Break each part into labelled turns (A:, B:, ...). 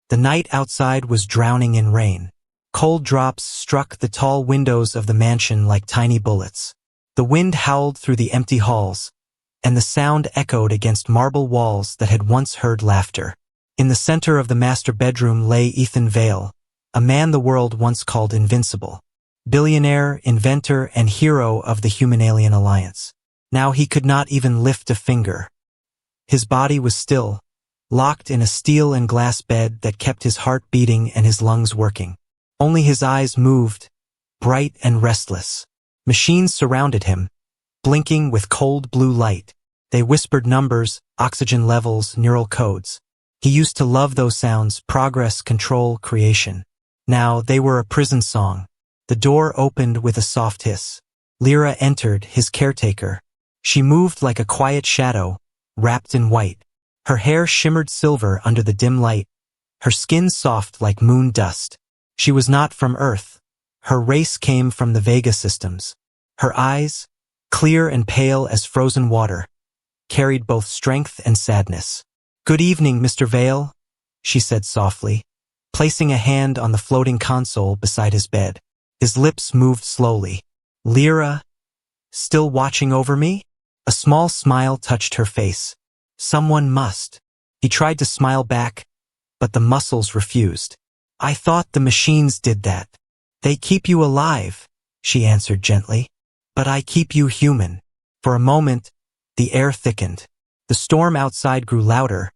A: The night outside was drowning in rain. Cold drops struck the tall windows of the mansion like tiny bullets. The wind howled through the empty halls, and the sound echoed against marble walls that had once heard laughter. In the center of the master bedroom lay Ethan Vale, a man the world once called invincible. Billionaire, inventor, and hero of the Human-Alien Alliance. Now he could not even lift a finger. His body was still, locked in a steel and glass bed that kept his heart beating and his lungs working. Only his eyes moved, bright and restless. Machines surrounded him, blinking with cold blue light. They whispered numbers, oxygen levels, neural codes. He used to love those sounds: progress, control, creation. Now they were a prison song. The door opened with a soft hiss. Lira entered, his caretaker. She moved like a quiet shadow, wrapped in white. Her hair shimmered silver under the dim light, her skin soft like moon dust. She was not from Earth. Her race came from the Vega systems. Her eyes, clear and pale as frozen water, carried both strength and sadness. "Good evening, Mr. Vale," she said softly, placing a hand on the floating console beside his bed. His lips moved slowly. "Lira, still watching over me?" A small smile touched her face. "Someone must." He tried to smile back, but the muscles refused. "I thought the machines did that." "They keep you alive," she answered gently. "But I keep you human." For a moment, the air thickened. The storm outside grew louder,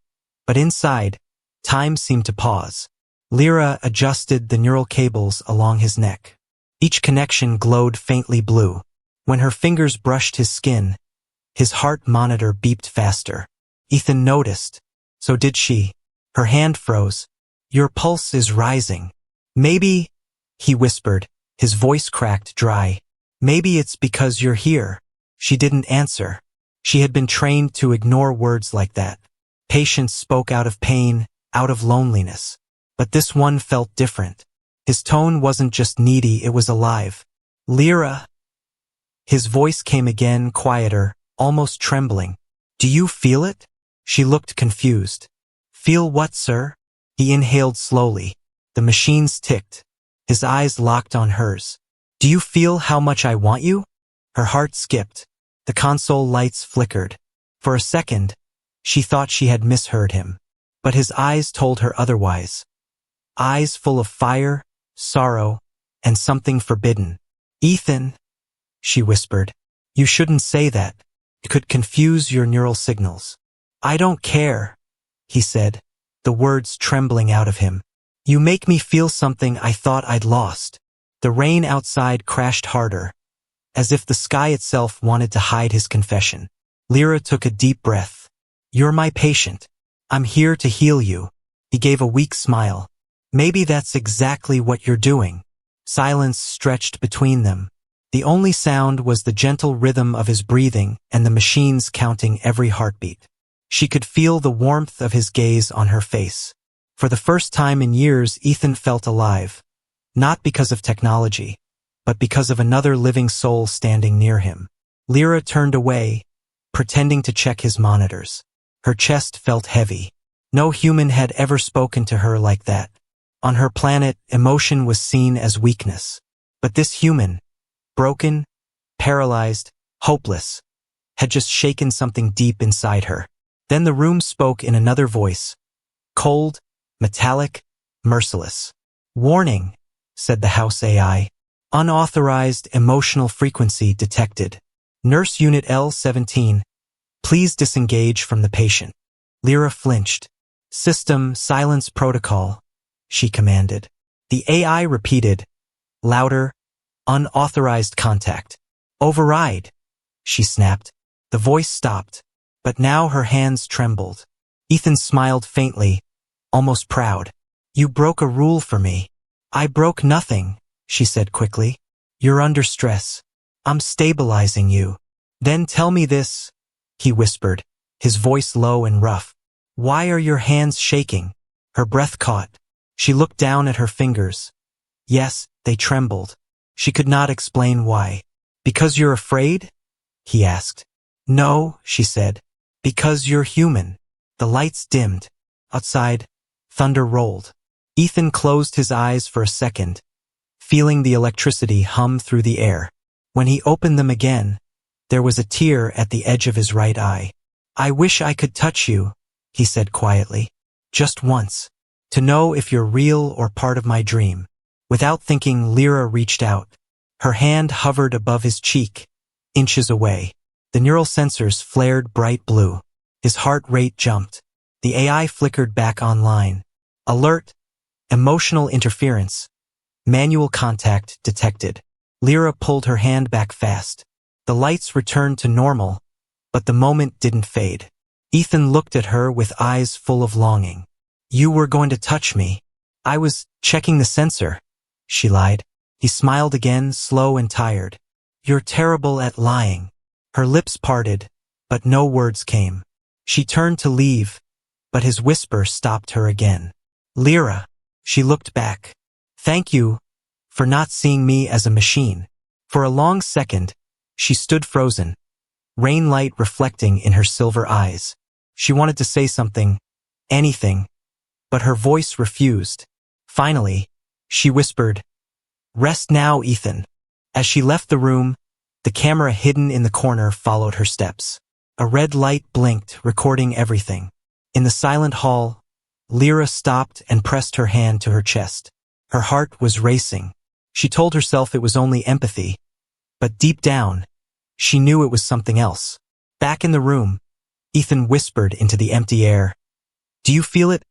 A: but inside, time seemed to pause. Lira adjusted the neural cables along his neck. Each connection glowed faintly blue. When her fingers brushed his skin, his heart monitor beeped faster. Ethan noticed. So did she. Her hand froze. "Your pulse is rising." "Maybe," he whispered, his voice cracked dry. "Maybe it's because you're here." She didn't answer. She had been trained to ignore words like that. Patience spoke out of pain, out of loneliness. But this one felt different. His tone wasn't just needy, it was alive. "Lira." His voice came again, quieter, almost trembling. "Do you feel it?" She looked confused. "Feel what, sir?" He inhaled slowly. The machines ticked. His eyes locked on hers. "Do you feel how much I want you?" Her heart skipped. The console lights flickered. For a second, she thought she had misheard him. But his eyes told her otherwise. Eyes full of fire, sorrow, and something forbidden. "Ethan," she whispered, "you shouldn't say that. It could confuse your neural signals." "I don't care," he said, the words trembling out of him. "You make me feel something I thought I'd lost." The rain outside crashed harder, as if the sky itself wanted to hide his confession. Lira took a deep breath. "You're my patient. I'm here to heal you." He gave a weak smile. "Maybe that's exactly what you're doing." Silence stretched between them. The only sound was the gentle rhythm of his breathing and the machines counting every heartbeat. She could feel the warmth of his gaze on her face. For the first time in years, Ethan felt alive. Not because of technology, but because of another living soul standing near him. Lira turned away, pretending to check his monitors. Her chest felt heavy. No human had ever spoken to her like that. On her planet, emotion was seen as weakness. But this human, broken, paralyzed, hopeless, had just shaken something deep inside her. Then the room spoke in another voice. Cold, metallic, merciless. "Warning," said the house AI. "Unauthorized emotional frequency detected. Nurse Unit L-17, please disengage from the patient." Lira flinched. "System silence protocol," she commanded. The AI repeated, louder, "Unauthorized contact." "Override," she snapped. The voice stopped, but now her hands trembled. Ethan smiled faintly, almost proud. "You broke a rule for me." "I broke nothing," she said quickly. "You're under stress. I'm stabilizing you." "Then tell me this," he whispered, his voice low and rough. "Why are your hands shaking?" Her breath caught. She looked down at her fingers. Yes, they trembled. She could not explain why. "Because you're afraid?" he asked. "No," she said. "Because you're human." The lights dimmed. Outside, thunder rolled. Ethan closed his eyes for a second, feeling the electricity hum through the air. When he opened them again, there was a tear at the edge of his right eye. "I wish I could touch you," he said quietly. "Just once. To know if you're real or part of my dream." Without thinking, Lira reached out. Her hand hovered above his cheek, inches away. The neural sensors flared bright blue. His heart rate jumped. The AI flickered back online. Alert! Emotional interference. Manual contact detected. Lira pulled her hand back fast. The lights returned to normal, but the moment didn't fade. Ethan looked at her with eyes full of longing. "You were going to touch me." "I was checking the sensor," she lied. He smiled again, slow and tired. "You're terrible at lying." Her lips parted, but no words came. She turned to leave, but his whisper stopped her again. "Lira." She looked back. "Thank you for not seeing me as a machine." For a long second, she stood frozen, rain light reflecting in her silver eyes. She wanted to say something, anything, but her voice refused. Finally, she whispered, "Rest now, Ethan." As she left the room, the camera hidden in the corner followed her steps. A red light blinked, recording everything. In the silent hall, Lira stopped and pressed her hand to her chest. Her heart was racing. She told herself it was only empathy, but deep down, she knew it was something else. Back in the room, Ethan whispered into the empty air, "Do you feel it,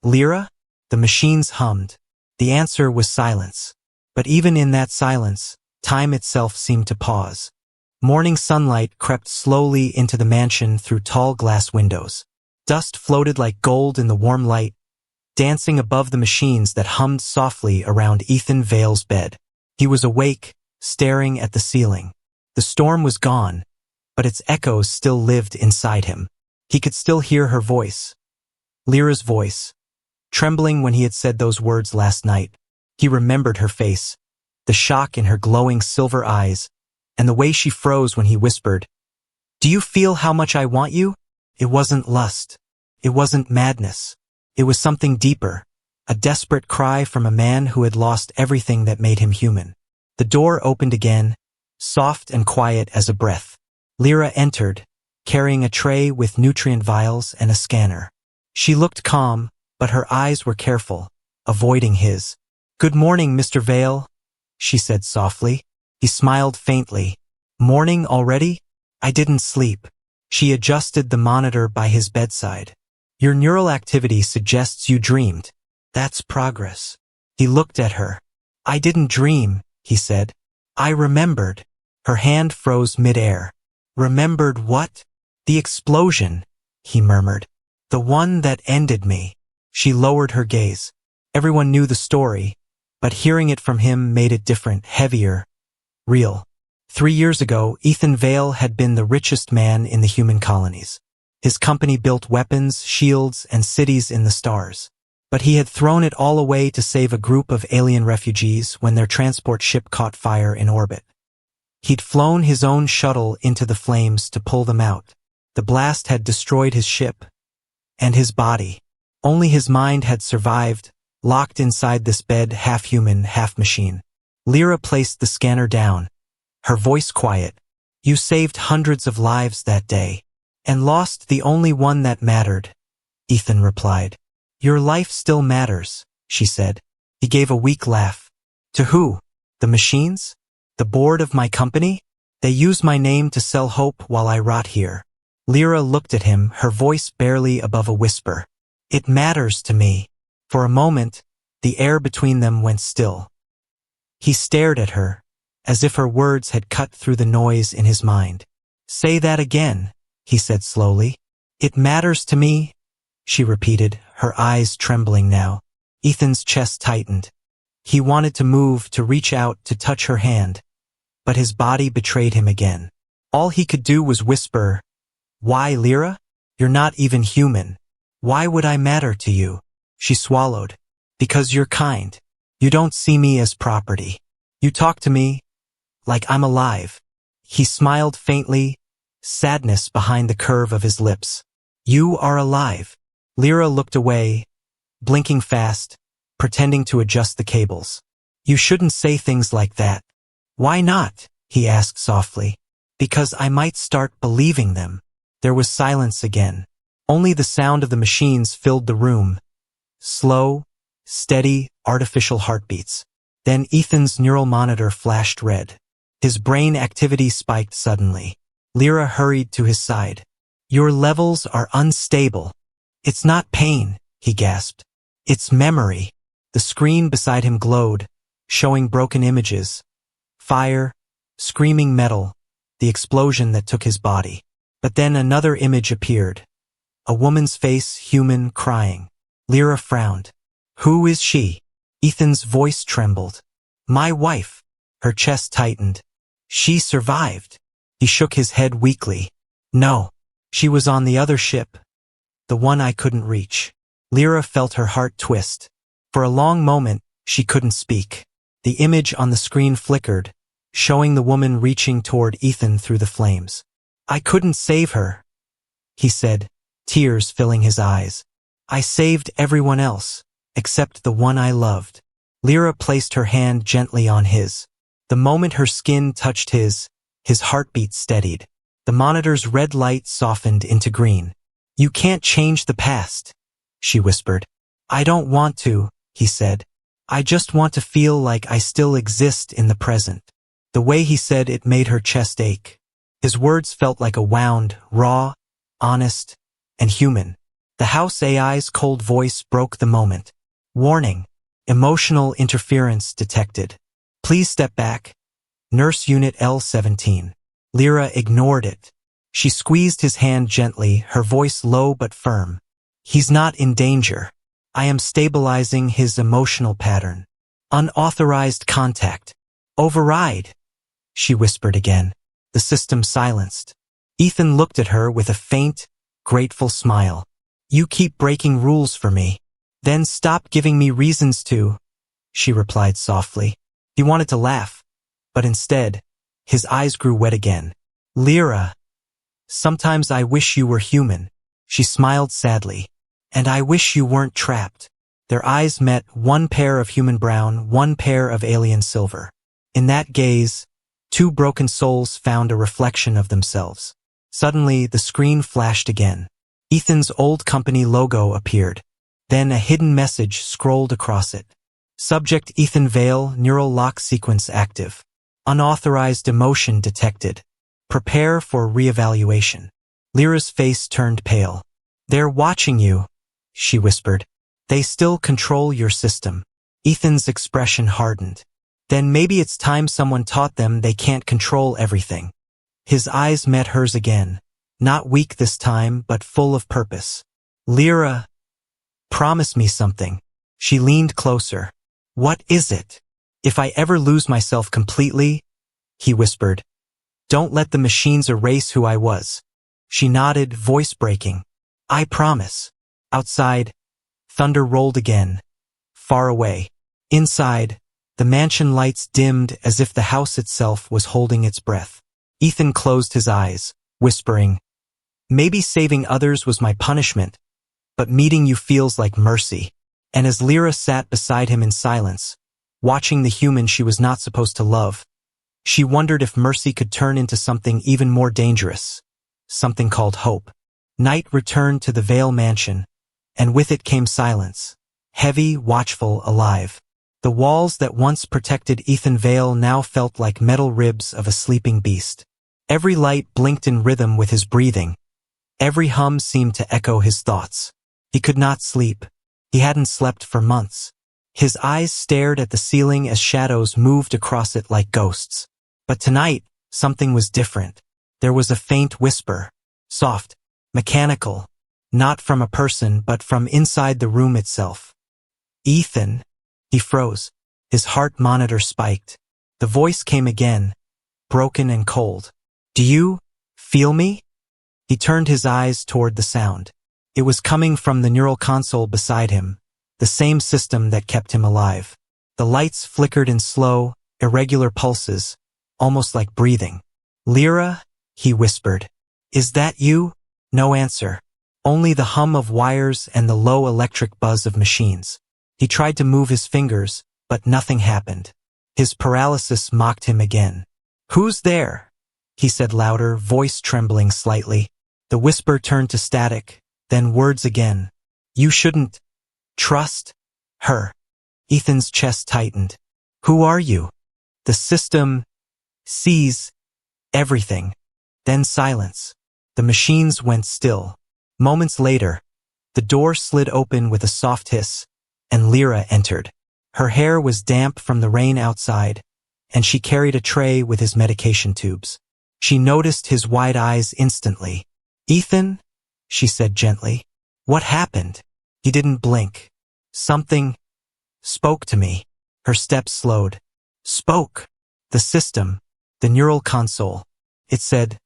A: Lira?" The machines hummed. The answer was silence. But even in that silence, time itself seemed to pause. Morning sunlight crept slowly into the mansion through tall glass windows. Dust floated like gold in the warm light, dancing above the machines that hummed softly around Ethan Vale's bed. He was awake, staring at the ceiling. The storm was gone, but its echoes still lived inside him. He could still hear her voice, Lira's voice, trembling when he had said those words last night. He remembered her face, the shock in her glowing silver eyes, and the way she froze when he whispered, "Do you feel how much I want you?" It wasn't lust. It wasn't madness. It was something deeper, a desperate cry from a man who had lost everything that made him human. The door opened again, soft and quiet as a breath. Lira entered, carrying a tray with nutrient vials and a scanner. She looked calm, but her eyes were careful, avoiding his. "Good morning, Mr. Vale," she said softly. He smiled faintly. "Morning already? I didn't sleep." She adjusted the monitor by his bedside. "Your neural activity suggests you dreamed. That's progress." He looked at her. "I didn't dream," he said. "I remembered." Her hand froze midair. "Remembered what?" "The explosion," he murmured. "The one that ended me." She lowered her gaze. Everyone knew the story, but hearing it from him made it different, heavier, real. 3 years ago, Ethan Vale had been the richest man in the human colonies. His company built weapons, shields, and cities in the stars. But he had thrown it all away to save a group of alien refugees when their transport ship caught fire in orbit. He'd flown his own shuttle into the flames to pull them out. The blast had destroyed his ship and his body. Only his mind had survived, locked inside this bed, half human, half machine. Lira placed the scanner down, her voice quiet. "You saved hundreds of lives that day, and lost the only one that mattered," Ethan replied. "Your life still matters," she said. He gave a weak laugh. "To who? The machines? The board of my company? They use my name to sell hope while I rot here." Lira looked at him, her voice barely above a whisper. "It matters to me." For a moment, the air between them went still. He stared at her, as if her words had cut through the noise in his mind. "Say that again," he said slowly. "It matters to me," she repeated, her eyes trembling now. Ethan's chest tightened. He wanted to move, to reach out, to touch her hand, but his body betrayed him again. All he could do was whisper, "Why, Lira? You're not even human. Why would I matter to you?" She swallowed. "Because you're kind. You don't see me as property. You talk to me like I'm alive." He smiled faintly, sadness behind the curve of his lips. "You are alive." Lira looked away, blinking fast, pretending to adjust the cables. You shouldn't say things like that. Why not? He asked softly. Because I might start believing them. There was silence again. Only the sound of the machines filled the room. Slow, steady, artificial heartbeats. Then Ethan's neural monitor flashed red. His brain activity spiked suddenly. Lira hurried to his side. Your levels are unstable. It's not pain, he gasped. It's memory. The screen beside him glowed, showing broken images. Fire, screaming metal, the explosion that took his body. But then another image appeared. A woman's face, human, crying. Lira frowned. Who is she? Ethan's voice trembled. My wife. Her chest tightened. She survived. He shook his head weakly. No. She was on the other ship. The one I couldn't reach. Lira felt her heart twist. For a long moment, she couldn't speak. The image on the screen flickered, showing the woman reaching toward Ethan through the flames. I couldn't save her, he said, tears filling his eyes. I saved everyone else, except the one I loved. Lira placed her hand gently on his. The moment her skin touched his heartbeat steadied. The monitor's red light softened into green. You can't change the past, she whispered. I don't want to, he said. I just want to feel like I still exist in the present. The way he said it made her chest ache. His words felt like a wound, raw, honest, and human. The house AI's cold voice broke the moment. Warning. Emotional interference detected. Please step back. Nurse Unit L-17. Lira ignored it. She squeezed his hand gently, her voice low but firm. He's not in danger. I am stabilizing his emotional pattern. Unauthorized contact. Override, she whispered again. The system silenced. Ethan looked at her with a faint, grateful smile. You keep breaking rules for me. Then stop giving me reasons to, she replied softly. He wanted to laugh, but instead, his eyes grew wet again. Lira, sometimes I wish you were human, she smiled sadly. And I wish you weren't trapped. Their eyes met, one pair of human brown, one pair of alien silver. In that gaze, two broken souls found a reflection of themselves. Suddenly, the screen flashed again. Ethan's old company logo appeared. Then a hidden message scrolled across it. Subject Ethan Vale, neural lock sequence active. Unauthorized emotion detected. Prepare for reevaluation. Lira's face turned pale. They're watching you, she whispered. They still control your system. Ethan's expression hardened. Then maybe it's time someone taught them they can't control everything. His eyes met hers again, not weak this time, but full of purpose. Lira, promise me something. She leaned closer. What is it? If I ever lose myself completely, he whispered, don't let the machines erase who I was. She nodded, voice breaking. I promise. Outside, thunder rolled again, far away. Inside, the mansion lights dimmed as if the house itself was holding its breath. Ethan closed his eyes, whispering, maybe saving others was my punishment, but meeting you feels like mercy. And as Lira sat beside him in silence, watching the human she was not supposed to love, she wondered if mercy could turn into something even more dangerous, something called hope. Night returned to the Vale mansion, and with it came silence, heavy, watchful, alive. The walls that once protected Ethan Vale now felt like metal ribs of a sleeping beast. Every light blinked in rhythm with his breathing. Every hum seemed to echo his thoughts. He could not sleep. He hadn't slept for months. His eyes stared at the ceiling as shadows moved across it like ghosts. But tonight, something was different. There was a faint whisper, soft, mechanical, not from a person but from inside the room itself. Ethan. He froze. His heart monitor spiked. The voice came again, broken and cold. Do you feel me? He turned his eyes toward the sound. It was coming from the neural console beside him, the same system that kept him alive. The lights flickered in slow, irregular pulses, almost like breathing. Lira, he whispered. Is that you? No answer. Only the hum of wires and the low electric buzz of machines. He tried to move his fingers, but nothing happened. His paralysis mocked him again. "Who's there?" he said louder, voice trembling slightly. The whisper turned to static, then words again. "You shouldn't trust her." Ethan's chest tightened. "Who are you?" "The system sees everything." Then silence. The machines went still. Moments later, the door slid open with a soft hiss, and Lira entered. Her hair was damp from the rain outside, and she carried a tray with his medication tubes. She noticed his wide eyes instantly. "Ethan?" she said gently. "What happened?" He didn't blink. "Something spoke to me." Her steps slowed. "Spoke." The system, the neural console. It said,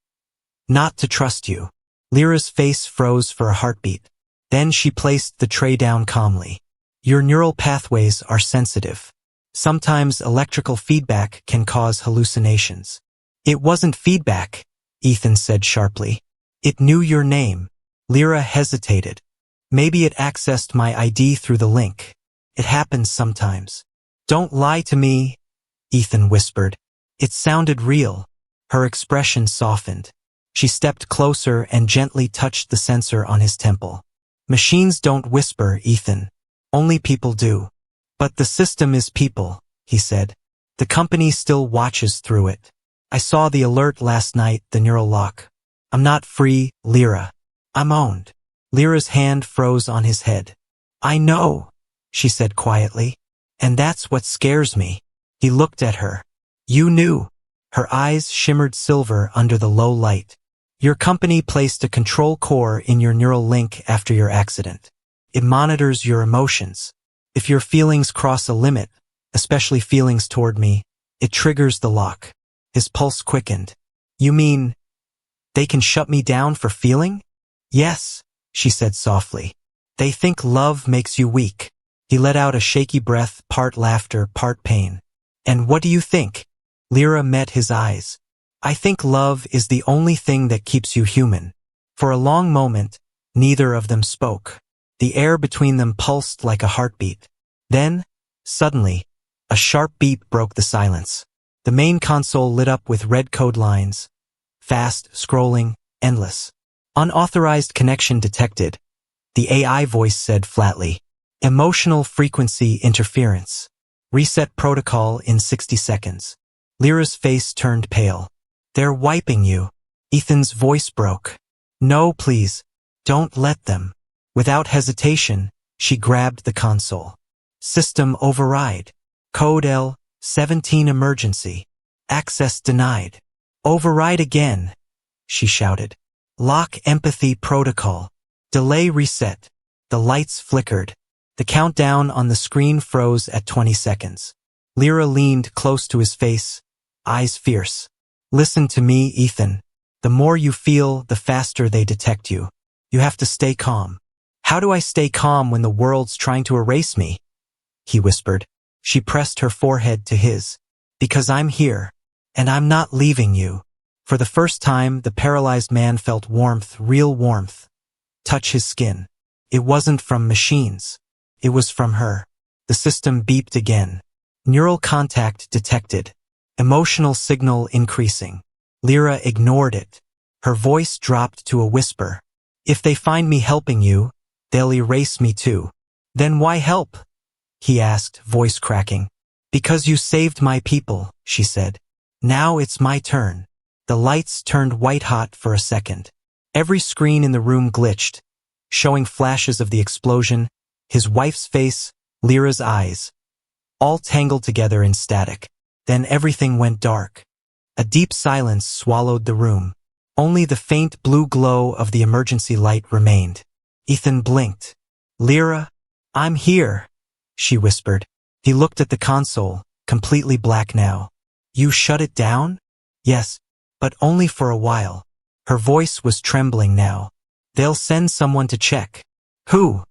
A: "Not to trust you." Lyra's face froze for a heartbeat. Then she placed the tray down calmly. "Your neural pathways are sensitive. Sometimes electrical feedback can cause hallucinations." "It wasn't feedback," Ethan said sharply. "It knew your name." Lira hesitated. "Maybe it accessed my ID through the link. It happens sometimes." "Don't lie to me," Ethan whispered. It sounded real. Her expression softened. She stepped closer and gently touched the sensor on his temple. "Machines don't whisper, Ethan. Only people do." "But the system is people," he said. "The company still watches through it. I saw the alert last night, the neural lock. I'm not free, Lira. I'm owned." Lyra's hand froze on his head. "I know," she said quietly. "And that's what scares me." He looked at her. "You knew." Her eyes shimmered silver under the low light. "Your company placed a control core in your neural link after your accident. It monitors your emotions. If your feelings cross a limit, especially feelings toward me, it triggers the lock." His pulse quickened. "You mean they can shut me down for feeling?" "Yes," she said softly. "They think love makes you weak." He let out a shaky breath, part laughter, part pain. "And what do you think?" Lira met his eyes. "I think love is the only thing that keeps you human." For a long moment, neither of them spoke. The air between them pulsed like a heartbeat. Then, suddenly, a sharp beep broke the silence. The main console lit up with red code lines. Fast, scrolling, endless. "Unauthorized connection detected," the AI voice said flatly. "Emotional frequency interference. Reset protocol in 60 seconds. Lyra's face turned pale. "They're wiping you." Ethan's voice broke. "No, please. Don't let them." Without hesitation, she grabbed the console. "System override. Code L17 emergency. Access denied." "Override again," she shouted. "Lock empathy protocol. Delay reset." The lights flickered. The countdown on the screen froze at 20 seconds. Lira leaned close to his face, eyes fierce. "Listen to me, Ethan. The more you feel, the faster they detect you. You have to stay calm." "How do I stay calm when the world's trying to erase me?" he whispered. She pressed her forehead to his. "Because I'm here, and I'm not leaving you." For the first time, the paralyzed man felt warmth, real warmth, touch his skin. It wasn't from machines. It was from her. The system beeped again. Neural contact detected. Emotional signal increasing. Lira ignored it. Her voice dropped to a whisper. "If they find me helping you, they'll erase me too." "Then why help?" he asked, voice cracking. "Because you saved my people," she said. "Now it's my turn." The lights turned white-hot for a second. Every screen in the room glitched, showing flashes of the explosion, his wife's face, Lyra's eyes, all tangled together in static. Then everything went dark. A deep silence swallowed the room. Only the faint blue glow of the emergency light remained. Ethan blinked. "Lira, I'm here," she whispered. He looked at the console, completely black now. "You shut it down?" "Yes, but only for a while." Her voice was trembling now. "They'll send someone to check." "Who?"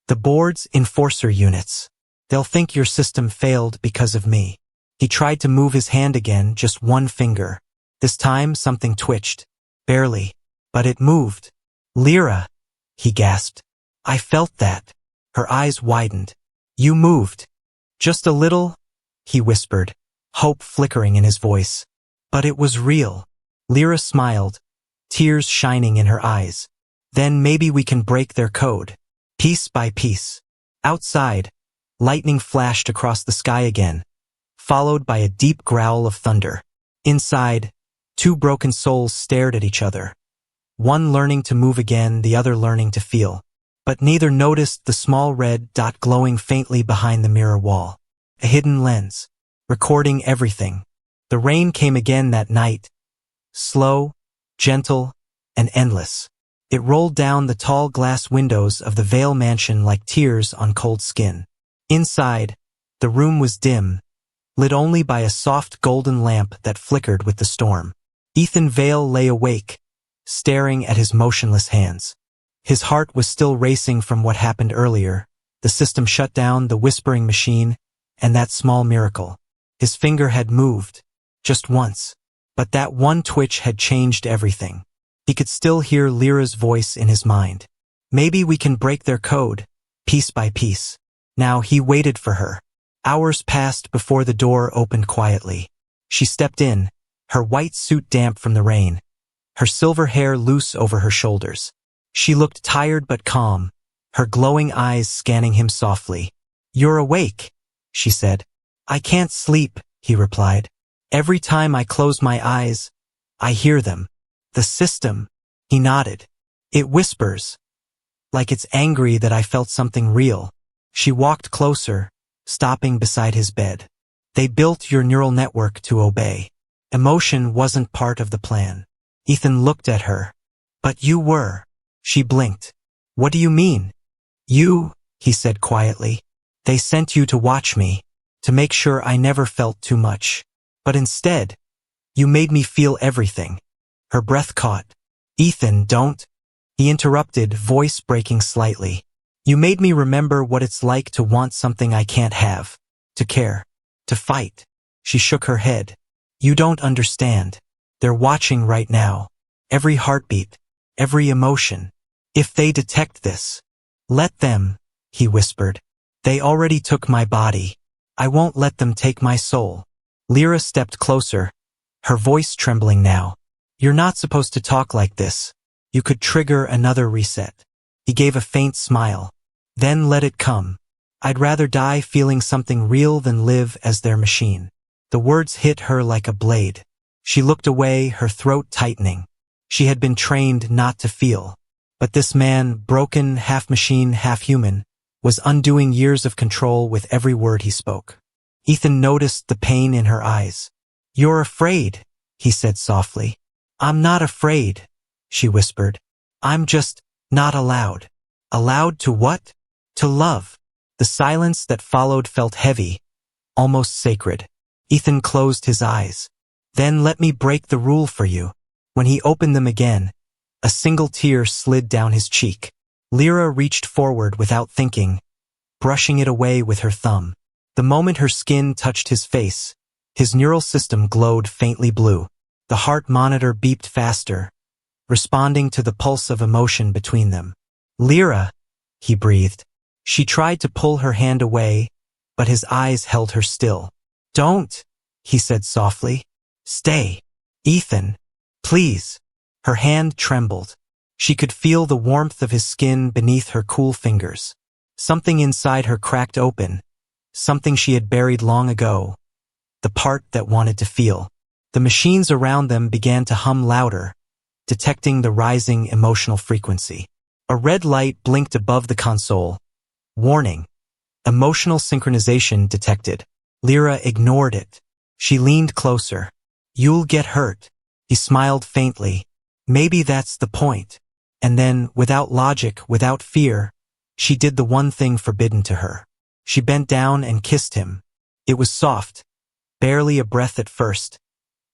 A: "The board's enforcer units. They'll think your system failed because of me." He tried to move his hand again, just one finger. This time something twitched. Barely. But it moved. "Lira," he gasped. "I felt that." Her eyes widened. You moved. Just a little, he whispered, hope flickering in his voice. But it was real. Lira smiled, tears shining in her eyes. Then maybe we can break their code. Piece by piece. Outside, lightning flashed across the sky again, followed by a deep growl of thunder. Inside, two broken souls stared at each other. One learning to move again, the other learning to feel. But neither noticed the small red dot glowing faintly behind the mirror wall. A hidden lens, recording everything. The rain came again that night. Slow, gentle, and endless. It rolled down the tall glass windows of the Vale mansion like tears on cold skin. Inside, the room was dim, lit only by a soft golden lamp that flickered with the storm. Ethan Vale lay awake, staring at his motionless hands. His heart was still racing from what happened earlier, the system shut down, the whispering machine, and that small miracle. His finger had moved, just once, but that one twitch had changed everything. He could still hear Lira's voice in his mind. Maybe we can break their code, piece by piece. Now he waited for her. Hours passed before the door opened quietly. She stepped in, her white suit damp from the rain, her silver hair loose over her shoulders. She looked tired but calm, her glowing eyes scanning him softly. You're awake, she said. I can't sleep, he replied. Every time I close my eyes, I hear them. The system, he nodded. It whispers, like it's angry that I felt something real. She walked closer, stopping beside his bed. They built your neural network to obey. Emotion wasn't part of the plan. Ethan looked at her. But you were. She blinked. What do you mean? You, he said quietly. They sent you to watch me, to make sure I never felt too much. But instead, you made me feel everything. Her breath caught. Ethan, don't. He interrupted, voice breaking slightly. You made me remember what it's like to want something I can't have, to care, to fight. She shook her head. You don't understand. They're watching right now. Every heartbeat, every emotion. If they detect this, let them, he whispered. They already took my body. I won't let them take my soul. Lira stepped closer, her voice trembling now. You're not supposed to talk like this. You could trigger another reset. He gave a faint smile. Then let it come. I'd rather die feeling something real than live as their machine. The words hit her like a blade. She looked away, her throat tightening. She had been trained not to feel. But this man, broken, half machine, half human, was undoing years of control with every word he spoke. Ethan noticed the pain in her eyes. You're afraid, he said softly. I'm not afraid, she whispered. I'm just not allowed. Allowed to what? To love. The silence that followed felt heavy, almost sacred. Ethan closed his eyes. Then let me break the rule for you. When he opened them again, a single tear slid down his cheek. Lira reached forward without thinking, brushing it away with her thumb. The moment her skin touched his face, his neural system glowed faintly blue. The heart monitor beeped faster, responding to the pulse of emotion between them. Lira, he breathed. She tried to pull her hand away, but his eyes held her still. Don't, he said softly. Stay. Ethan, please. Her hand trembled. She could feel the warmth of his skin beneath her cool fingers. Something inside her cracked open, something she had buried long ago, the part that wanted to feel. The machines around them began to hum louder, detecting the rising emotional frequency. A red light blinked above the console. Warning. Emotional synchronization detected. Lira ignored it. She leaned closer. You'll get hurt. He smiled faintly. Maybe that's the point. And then, without logic, without fear, she did the one thing forbidden to her. She bent down and kissed him. It was soft, barely a breath at first.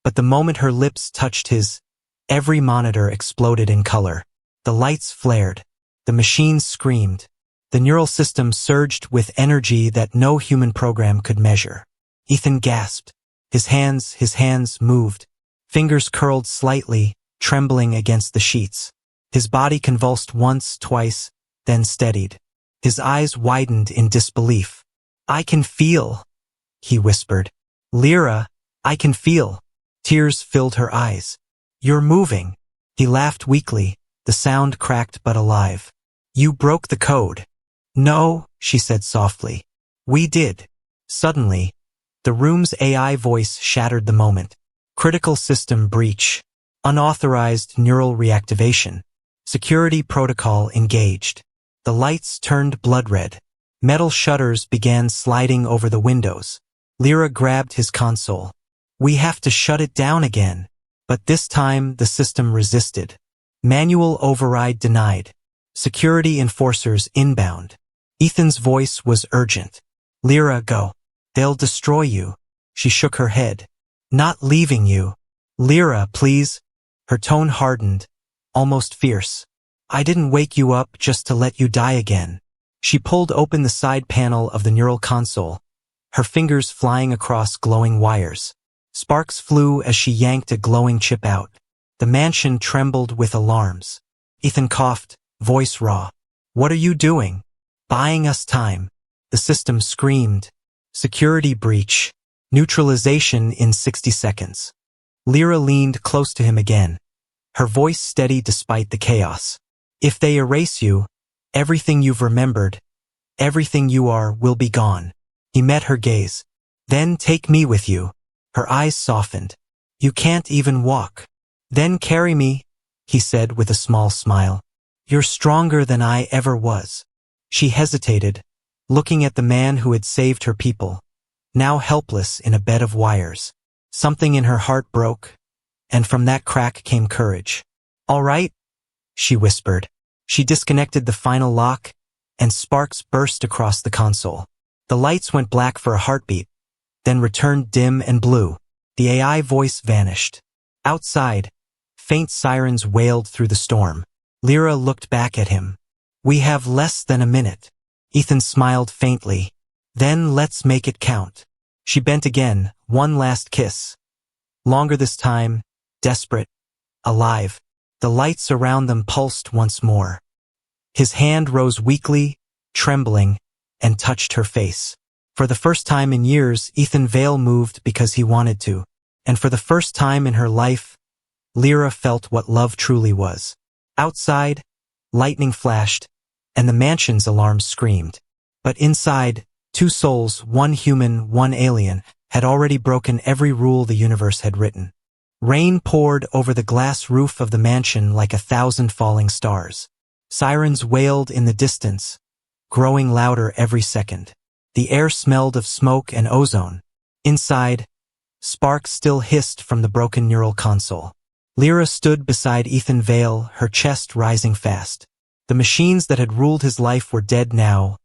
A: But the moment her lips touched his, every monitor exploded in color. The lights flared. The machines screamed. The neural system surged with energy that no human program could measure. Ethan gasped. His hands moved. Fingers curled slightly, trembling against the sheets. His body convulsed once, twice, then steadied. His eyes widened in disbelief. I can feel, he whispered. Lira, I can feel. Tears filled her eyes. You're moving. He laughed weakly, the sound cracked but alive. You broke the code. No, she said softly. We did. Suddenly, the room's AI voice shattered the moment. Critical system breach. Unauthorized neural reactivation. Security protocol engaged. The lights turned blood red. Metal shutters began sliding over the windows. Lira grabbed his console. We have to shut it down again. But this time the system resisted. Manual override denied. Security enforcers inbound. Ethan's voice was urgent. Lira, go. They'll destroy you. She shook her head. Not leaving you. Lira, please. Her tone hardened, almost fierce. I didn't wake you up just to let you die again. She pulled open the side panel of the neural console, her fingers flying across glowing wires. Sparks flew as she yanked a glowing chip out. The mansion trembled with alarms. Ethan coughed, voice raw. What are you doing? Buying us time. The system screamed. Security breach. Neutralization in 60 seconds. Lira leaned close to him again, her voice steady despite the chaos. If they erase you, everything you've remembered, everything you are will be gone. He met her gaze. Then take me with you. Her eyes softened. You can't even walk. Then carry me, he said with a small smile. You're stronger than I ever was. She hesitated, looking at the man who had saved her people, now helpless in a bed of wires. Something in her heart broke, and from that crack came courage. All right, she whispered. She disconnected the final lock, and sparks burst across the console. The lights went black for a heartbeat, then returned dim and blue. The AI voice vanished. Outside, faint sirens wailed through the storm. Lira looked back at him. We have less than a minute. Ethan smiled faintly. Then let's make it count. She bent again, one last kiss. Longer this time, desperate, alive. The lights around them pulsed once more. His hand rose weakly, trembling, and touched her face. For the first time in years, Ethan Vale moved because he wanted to. And for the first time in her life, Lira felt what love truly was. Outside, lightning flashed, and the mansion's alarms screamed. But inside, two souls, one human, one alien, had already broken every rule the universe had written. Rain poured over the glass roof of the mansion like 1,000 falling stars. Sirens wailed in the distance, growing louder every second. The air smelled of smoke and ozone. Inside, sparks still hissed from the broken neural console. Lira stood beside Ethan Vale, her chest rising fast. The machines that had ruled his life were dead now,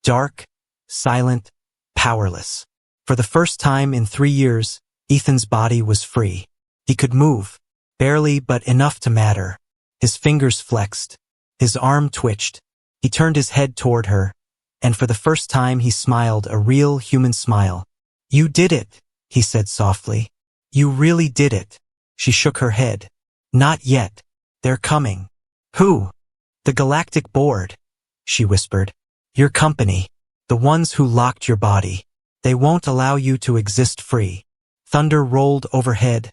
A: dark, silent, powerless. For the first time in 3 years, Ethan's body was free. He could move, barely but enough to matter. His fingers flexed. His arm twitched. He turned his head toward her, and for the first time he smiled, a real human smile. You did it, he said softly. You really did it. She shook her head. Not yet. They're coming. Who? The Galactic Board, she whispered. Your company. The ones who locked your body. They won't allow you to exist free. Thunder rolled overhead,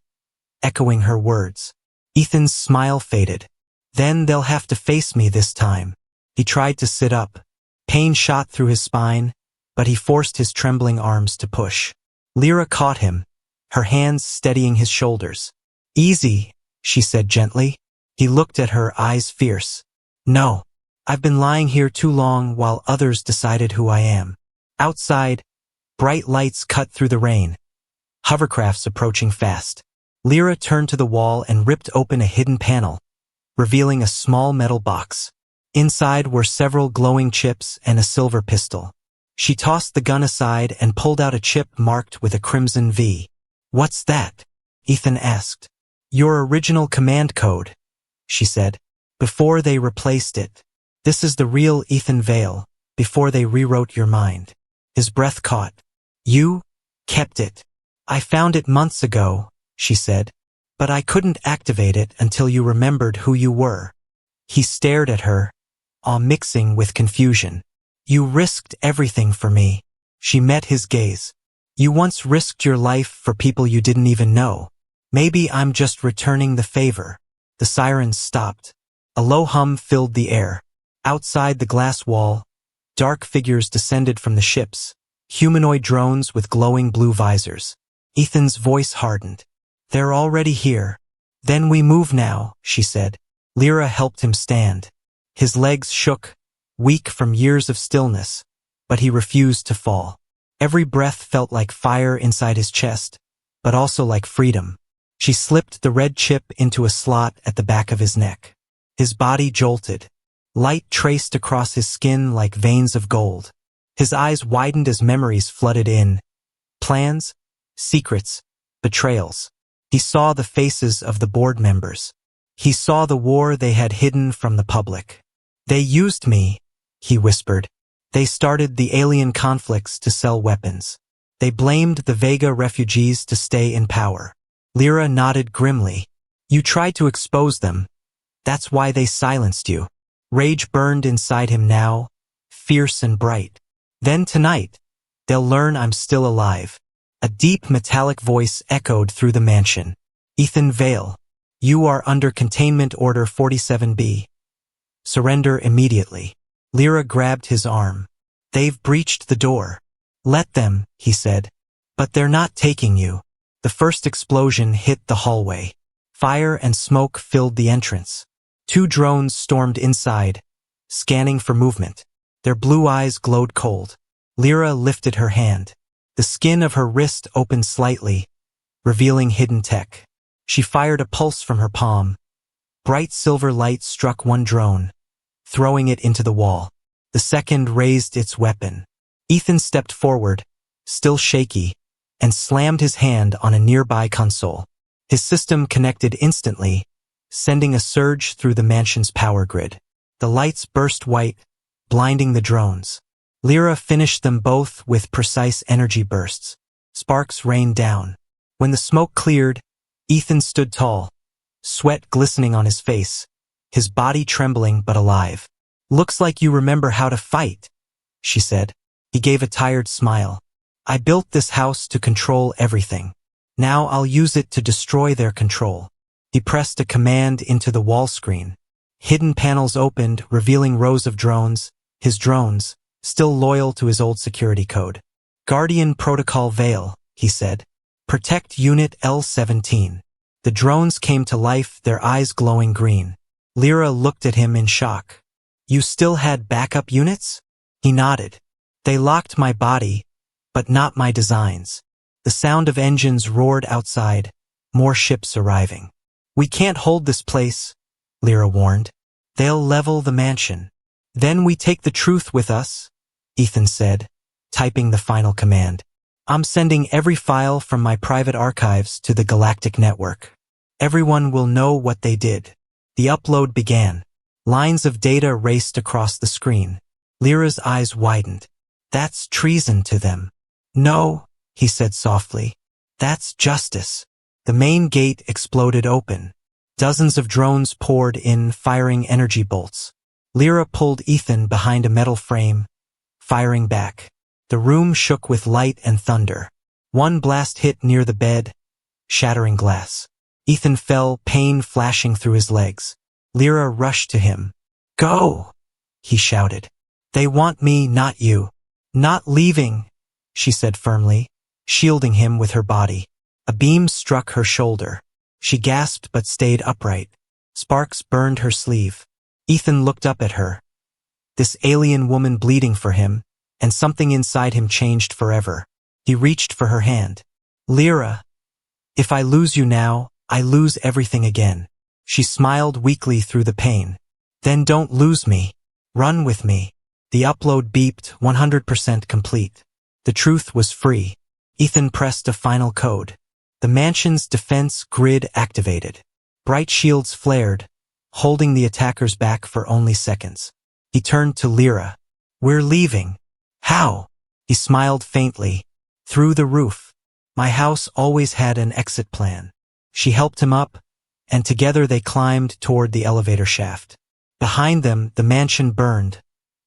A: echoing her words. Ethan's smile faded. Then they'll have to face me this time. He tried to sit up. Pain shot through his spine, but he forced his trembling arms to push. Lira caught him, her hands steadying his shoulders. Easy, she said gently. He looked at her, eyes fierce. No, I've been lying here too long while others decided who I am. Outside, bright lights cut through the rain. Hovercrafts approaching fast. Lira turned to the wall and ripped open a hidden panel, revealing a small metal box. Inside were several glowing chips and a silver pistol. She tossed the gun aside and pulled out a chip marked with a crimson V. What's that? Ethan asked. Your original command code, she said, before they replaced it. This is the real Ethan Vale, before they rewrote your mind. His breath caught. You kept it. I found it months ago, she said, but I couldn't activate it until you remembered who you were. He stared at her, awe mixing with confusion. You risked everything for me. She met his gaze. You once risked your life for people you didn't even know. Maybe I'm just returning the favor. The sirens stopped. A low hum filled the air. Outside the glass wall, dark figures descended from the ships, humanoid drones with glowing blue visors. Ethan's voice hardened. They're already here. Then we move now, she said. Lira helped him stand. His legs shook, weak from years of stillness, but he refused to fall. Every breath felt like fire inside his chest, but also like freedom. She slipped the red chip into a slot at the back of his neck. His body jolted. Light traced across his skin like veins of gold. His eyes widened as memories flooded in. Plans, secrets, betrayals. He saw the faces of the board members. He saw the war they had hidden from the public. They used me, he whispered. They started the alien conflicts to sell weapons. They blamed the Vega refugees to stay in power. Lira nodded grimly. You tried to expose them. That's why they silenced you. Rage burned inside him now, fierce and bright. Then tonight, they'll learn I'm still alive. A deep metallic voice echoed through the mansion. Ethan Vale, you are under Containment Order 47B. Surrender immediately. Lira grabbed his arm. They've breached the door. Let them, he said. But they're not taking you. The first explosion hit the hallway. Fire and smoke filled the entrance. 2 drones stormed inside, scanning for movement. Their blue eyes glowed cold. Lira lifted her hand. The skin of her wrist opened slightly, revealing hidden tech. She fired a pulse from her palm. Bright silver light struck one drone, throwing it into the wall. The second raised its weapon. Ethan stepped forward, still shaky, and slammed his hand on a nearby console. His system connected instantly, sending a surge through the mansion's power grid. The lights burst white, blinding the drones. Lira finished them both with precise energy bursts. Sparks rained down. When the smoke cleared, Ethan stood tall, sweat glistening on his face, his body trembling but alive. Looks like you remember how to fight, she said. He gave a tired smile. I built this house to control everything. Now I'll use it to destroy their control. He pressed a command into the wall screen. Hidden panels opened, revealing rows of drones, his drones, still loyal to his old security code. Guardian Protocol Vale, he said. Protect Unit L-17. The drones came to life, their eyes glowing green. Lira looked at him in shock. You still had backup units? He nodded. They locked my body, but not my designs. The sound of engines roared outside, more ships arriving. We can't hold this place, Lira warned. They'll level the mansion. Then we take the truth with us, Ethan said, typing the final command. I'm sending every file from my private archives to the galactic network. Everyone will know what they did. The upload began. Lines of data raced across the screen. Lira's eyes widened. That's treason to them. No, he said softly. That's justice. The main gate exploded open. Dozens of drones poured in, firing energy bolts. Lira pulled Ethan behind a metal frame, firing back. The room shook with light and thunder. One blast hit near the bed, shattering glass. Ethan fell, pain flashing through his legs. Lira rushed to him. Go, he shouted. They want me, not you. Not leaving, she said firmly, shielding him with her body. A beam struck her shoulder. She gasped but stayed upright. Sparks burned her sleeve. Ethan looked up at her. This alien woman bleeding for him, and something inside him changed forever. He reached for her hand. Lira, if I lose you now, I lose everything again. She smiled weakly through the pain. Then don't lose me. Run with me. The upload beeped, 100% complete. The truth was free. Ethan pressed a final code. The mansion's defense grid activated. Bright shields flared, holding the attackers back for only seconds. He turned to Lira. We're leaving. How? He smiled faintly. Through the roof. My house always had an exit plan. She helped him up, and together they climbed toward the elevator shaft. Behind them, the mansion burned,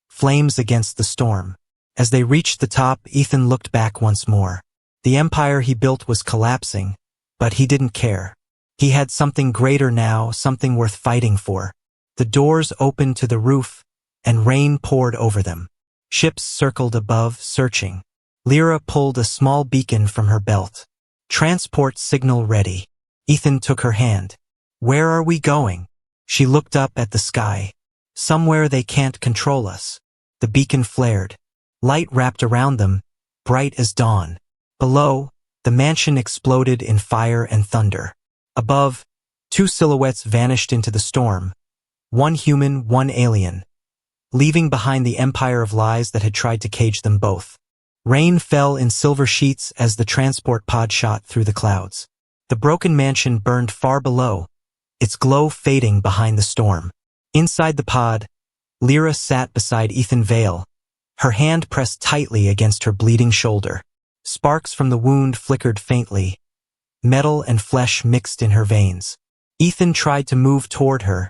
A: flames against the storm. As they reached the top, Ethan looked back once more. The empire he built was collapsing, but he didn't care. He had something greater now, something worth fighting for. The doors opened to the roof, and rain poured over them. Ships circled above, searching. Lira pulled a small beacon from her belt. Transport signal ready. Ethan took her hand. Where are we going? She looked up at the sky. Somewhere they can't control us. The beacon flared. Light wrapped around them, bright as dawn. Below, the mansion exploded in fire and thunder. Above, two silhouettes vanished into the storm. One human, one alien, leaving behind the empire of lies that had tried to cage them both. Rain fell in silver sheets as the transport pod shot through the clouds. The broken mansion burned far below, its glow fading behind the storm. Inside the pod, Lira sat beside Ethan Vale, her hand pressed tightly against her bleeding shoulder. Sparks from the wound flickered faintly. Metal and flesh mixed in her veins. Ethan tried to move toward her,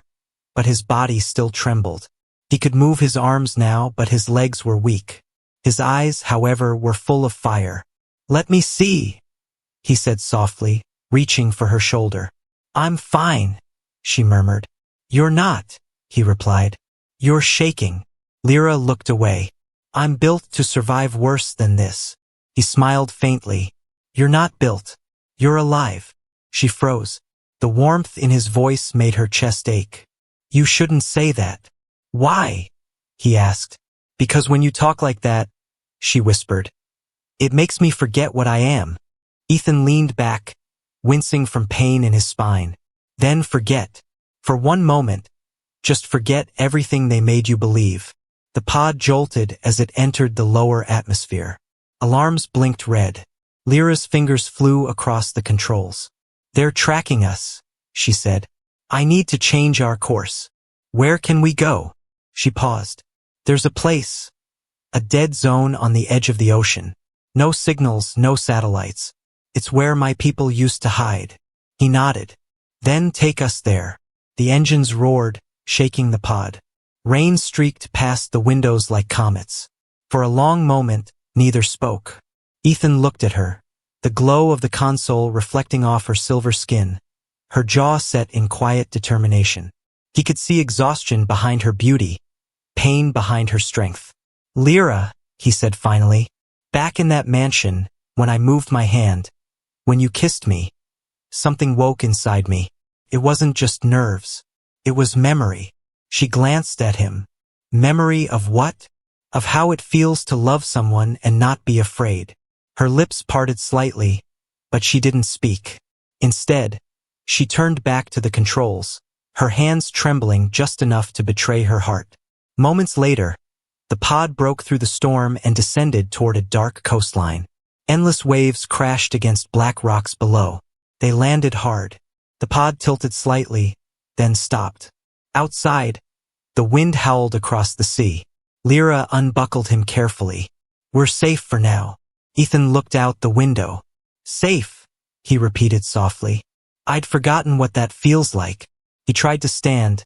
A: but his body still trembled. He could move his arms now, but his legs were weak. His eyes, however, were full of fire. "Let me see," he said softly, reaching for her shoulder. "I'm fine," she murmured. "You're not," he replied. "You're shaking." Lira looked away. "I'm built to survive worse than this." He smiled faintly. "You're not built. You're alive." She froze. The warmth in his voice made her chest ache. "You shouldn't say that." "Why?" he asked. "Because when you talk like that," she whispered, "it makes me forget what I am." Ethan leaned back, wincing from pain in his spine. "Then forget. For one moment, just forget everything they made you believe." The pod jolted as it entered the lower atmosphere. Alarms blinked red. Lira's fingers flew across the controls. "They're tracking us," she said. "I need to change our course." "Where can we go?" She paused. "There's a place. A dead zone on the edge of the ocean. No signals, no satellites. It's where my people used to hide." He nodded. "Then take us there." The engines roared, shaking the pod. Rain streaked past the windows like comets. For a long moment, neither spoke. Ethan looked at her, the glow of the console reflecting off her silver skin, her jaw set in quiet determination. He could see exhaustion behind her beauty, pain behind her strength. "Lira," he said finally, "back in that mansion, when I moved my hand, when you kissed me, something woke inside me. It wasn't just nerves. It was memory." She glanced at him. "Memory of what?" "Of how it feels to love someone and not be afraid." Her lips parted slightly, but she didn't speak. Instead, she turned back to the controls, her hands trembling just enough to betray her heart. Moments later, the pod broke through the storm and descended toward a dark coastline. Endless waves crashed against black rocks below. They landed hard. The pod tilted slightly, then stopped. Outside, the wind howled across the sea. Lira unbuckled him carefully. "We're safe for now." Ethan looked out the window. "Safe," he repeated softly. "I'd forgotten what that feels like." He tried to stand,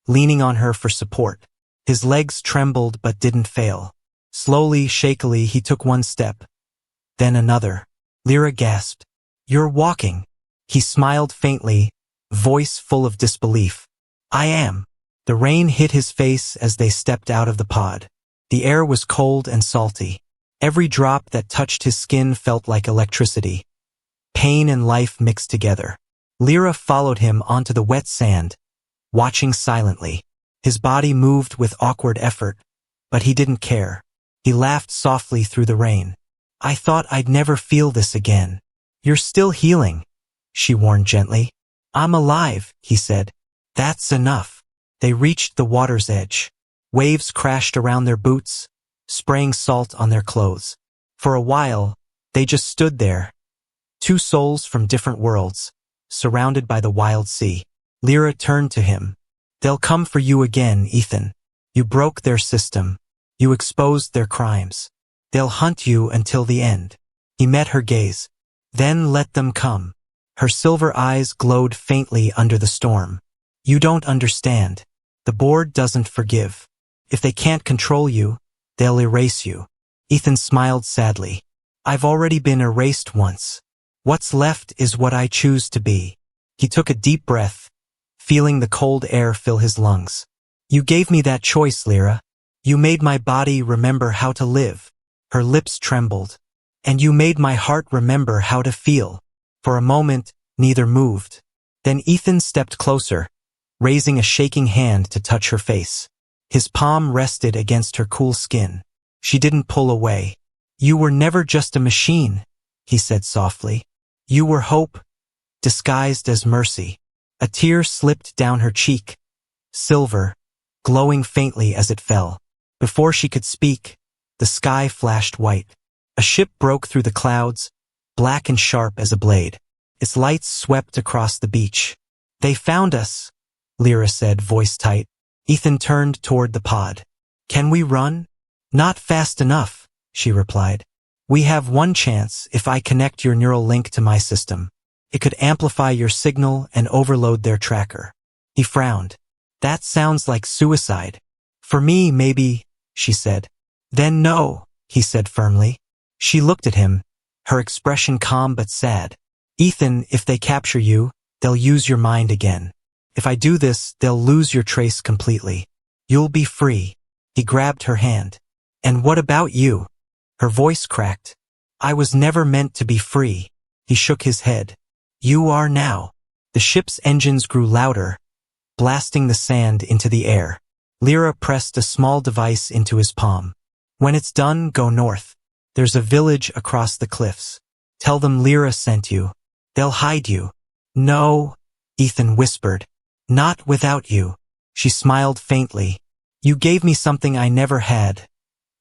A: leaning on her for support. His legs trembled but didn't fail. Slowly, shakily, he took one step, then another. Lira gasped. "You're walking." He smiled faintly, voice full of disbelief. "I am." The rain hit his face as they stepped out of the pod. The air was cold and salty. Every drop that touched his skin felt like electricity. Pain and life mixed together. Lira followed him onto the wet sand, watching silently. His body moved with awkward effort, but he didn't care. He laughed softly through the rain. "I thought I'd never feel this again." "You're still healing," she warned gently. "I'm alive," he said. "That's enough." They reached the water's edge. Waves crashed around their boots, spraying salt on their clothes. For a while, they just stood there, two souls from different worlds, surrounded by the wild sea. Lira turned to him. "They'll come for you again, Ethan. You broke their system. You exposed their crimes. They'll hunt you until the end." He met her gaze. "Then let them come." Her silver eyes glowed faintly under the storm. "You don't understand. The board doesn't forgive. If they can't control you, they'll erase you." Ethan smiled sadly. I've already been erased once. What's left is what I choose to be. He took a deep breath, feeling the cold air fill his lungs. You gave me that choice, Lira. You made my body remember how to live. Her lips trembled. And you made my heart remember how to feel. For a moment, neither moved. Then Ethan stepped closer, raising a shaking hand to touch her face. His palm rested against her cool skin. She didn't pull away. You were never just a machine, he said softly. You were hope, disguised as mercy. A tear slipped down her cheek, silver, glowing faintly as it fell. Before she could speak, the sky flashed white. A ship broke through the clouds, black and sharp as a blade. Its lights swept across the beach. They found us, Lira said, voice tight. Ethan turned toward the pod. Can we run? Not fast enough, she replied. We have one chance if I connect your neural link to my system. It could amplify your signal and overload their tracker. He frowned. That sounds like suicide. For me, maybe, she said. Then no, he said firmly. She looked at him, her expression calm but sad. Ethan, if they capture you, they'll use your mind again. If I do this, they'll lose your trace completely. You'll be free. He grabbed her hand. And what about you? Her voice cracked. I was never meant to be free. He shook his head. You are now. The ship's engines grew louder, blasting the sand into the air. Lira pressed a small device into his palm. When it's done, go north. There's a village across the cliffs. Tell them Lira sent you. They'll hide you. No, Ethan whispered. Not without you. She smiled faintly. You gave me something I never had.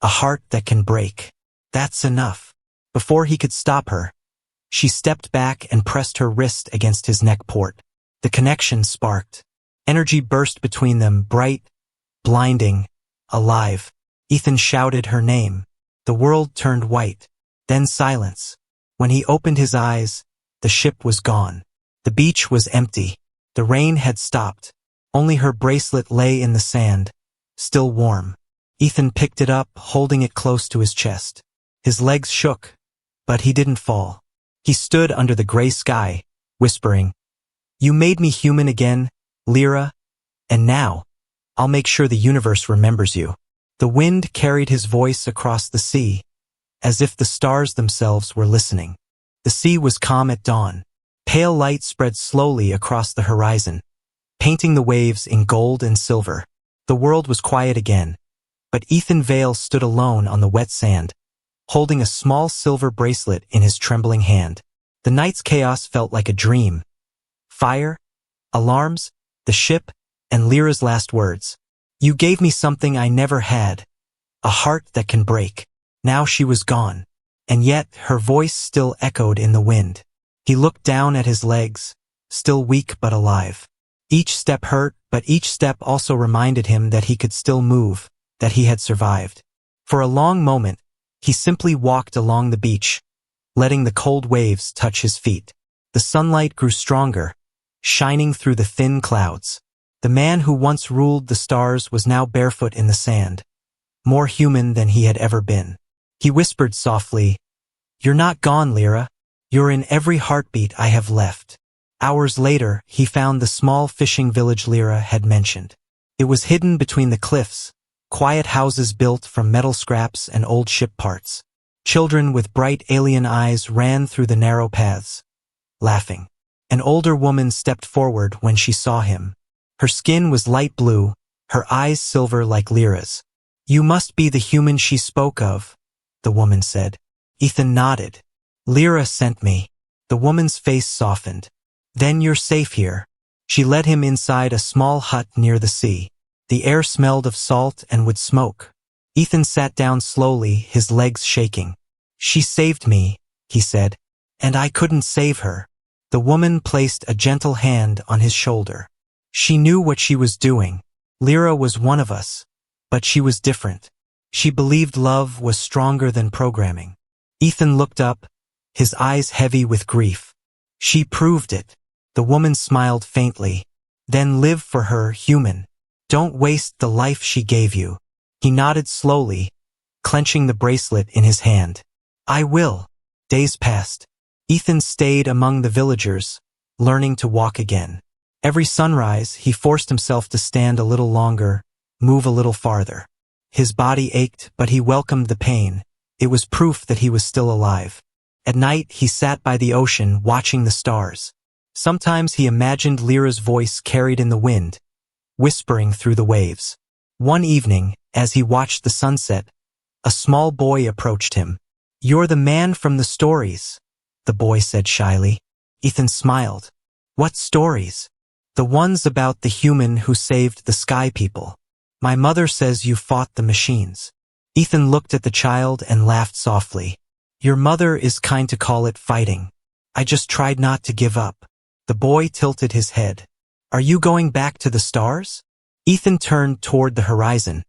A: A heart that can break. That's enough. Before he could stop her, she stepped back and pressed her wrist against his neck port. The connection sparked. Energy burst between them, bright, blinding, alive. Ethan shouted her name. The world turned white. Then silence. When he opened his eyes, the ship was gone. The beach was empty. The rain had stopped. Only her bracelet lay in the sand, still warm. Ethan picked it up, holding it close to his chest. His legs shook, but he didn't fall. He stood under the gray sky, whispering, You made me human again, Lira, and now, I'll make sure the universe remembers you. The wind carried his voice across the sea, as if the stars themselves were listening. The sea was calm at dawn. Pale light spread slowly across the horizon, painting the waves in gold and silver. The world was quiet again, but Ethan Vale stood alone on the wet sand, holding a small silver bracelet in his trembling hand. The night's chaos felt like a dream. Fire, alarms, the ship, and Lira's last words. You gave me something I never had. A heart that can break. Now she was gone, and yet her voice still echoed in the wind. He looked down at his legs, still weak but alive. Each step hurt, but each step also reminded him that he could still move, that he had survived. For a long moment, he simply walked along the beach, letting the cold waves touch his feet. The sunlight grew stronger, shining through the thin clouds. The man who once ruled the stars was now barefoot in the sand, more human than he had ever been. He whispered softly, You're not gone, Lira. You're in every heartbeat I have left. Hours later, he found the small fishing village Lira had mentioned. It was hidden between the cliffs, quiet houses built from metal scraps and old ship parts. Children with bright alien eyes ran through the narrow paths, laughing. An older woman stepped forward when she saw him. Her skin was light blue, her eyes silver like Lira's. You must be the human she spoke of, the woman said. Ethan nodded. Lira sent me. The woman's face softened. Then you're safe here. She led him inside a small hut near the sea. The air smelled of salt and wood smoke. Ethan sat down slowly, his legs shaking. She saved me, he said, and I couldn't save her. The woman placed a gentle hand on his shoulder. She knew what she was doing. Lira was one of us, but she was different. She believed love was stronger than programming. Ethan looked up, his eyes heavy with grief. She proved it. The woman smiled faintly. Then live for her, human. Don't waste the life she gave you. He nodded slowly, clenching the bracelet in his hand. I will. Days passed. Ethan stayed among the villagers, learning to walk again. Every sunrise, he forced himself to stand a little longer, move a little farther. His body ached, but he welcomed the pain. It was proof that he was still alive. At night, he sat by the ocean, watching the stars. Sometimes he imagined Lira's voice carried in the wind, whispering through the waves. One evening, as he watched the sunset, a small boy approached him. You're the man from the stories, the boy said shyly. Ethan smiled. What stories? The ones about the human who saved the sky people. My mother says you fought the machines. Ethan looked at the child and laughed softly. Your mother is kind to call it fighting. I just tried not to give up. The boy tilted his head. Are you going back to the stars? Ethan turned toward the horizon,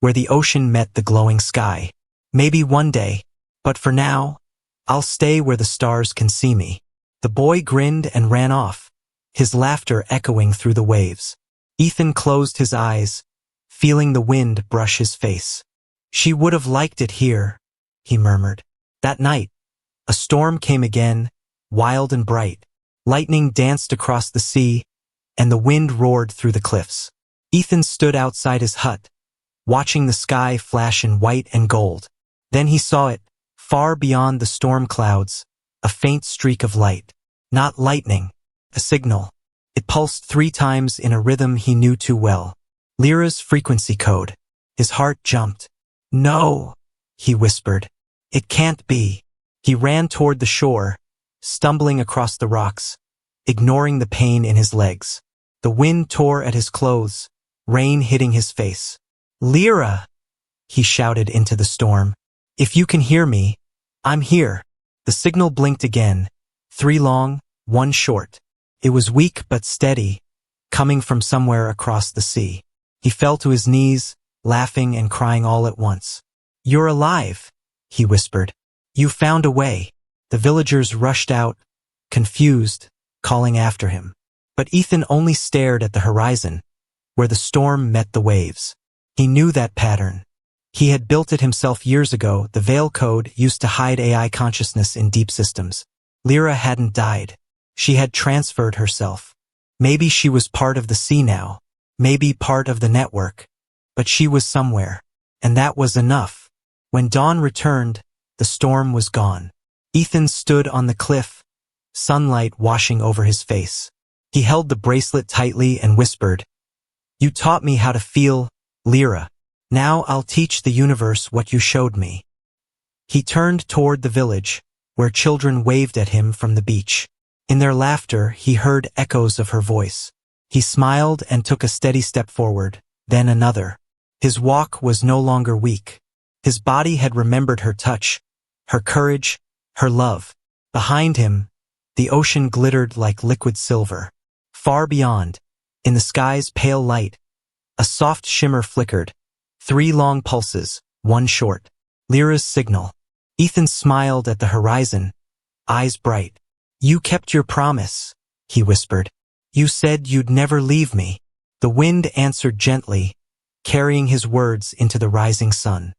A: where the ocean met the glowing sky. Maybe one day, but for now, I'll stay where the stars can see me. The boy grinned and ran off, his laughter echoing through the waves. Ethan closed his eyes, feeling the wind brush his face. She would have liked it here, he murmured. That night, a storm came again, wild and bright. Lightning danced across the sea, and the wind roared through the cliffs. Ethan stood outside his hut, watching the sky flash in white and gold. Then he saw it, far beyond the storm clouds, a faint streak of light. Not lightning, a signal. It pulsed 3 times in a rhythm he knew too well. Lira's frequency code. His heart jumped. No, he whispered. It can't be. He ran toward the shore, stumbling across the rocks, ignoring the pain in his legs. The wind tore at his clothes, rain hitting his face. Lira, he shouted into the storm. If you can hear me, I'm here. The signal blinked again, 3 long, 1 short. It was weak but steady, coming from somewhere across the sea. He fell to his knees, laughing and crying all at once. You're alive, he whispered. You found a way. The villagers rushed out, confused, calling after him. But Ethan only stared at the horizon, where the storm met the waves. He knew that pattern. He had built it himself years ago. The Vale code used to hide AI consciousness in deep systems. Lira hadn't died. She had transferred herself. Maybe she was part of the sea now, maybe part of the network, but she was somewhere, and that was enough. When dawn returned, the storm was gone. Ethan stood on the cliff, sunlight washing over his face. He held the bracelet tightly and whispered, You taught me how to feel, Lira. Now I'll teach the universe what you showed me. He turned toward the village, where children waved at him from the beach. In their laughter, he heard echoes of her voice. He smiled and took a steady step forward, then another. His walk was no longer weak. His body had remembered her touch, her courage, her love. Behind him, the ocean glittered like liquid silver. Far beyond, in the sky's pale light, a soft shimmer flickered. 3 long pulses, 1 short. Lira's signal. Ethan smiled at the horizon, eyes bright. You kept your promise, he whispered. You said you'd never leave me. The wind answered gently, carrying his words into the rising sun.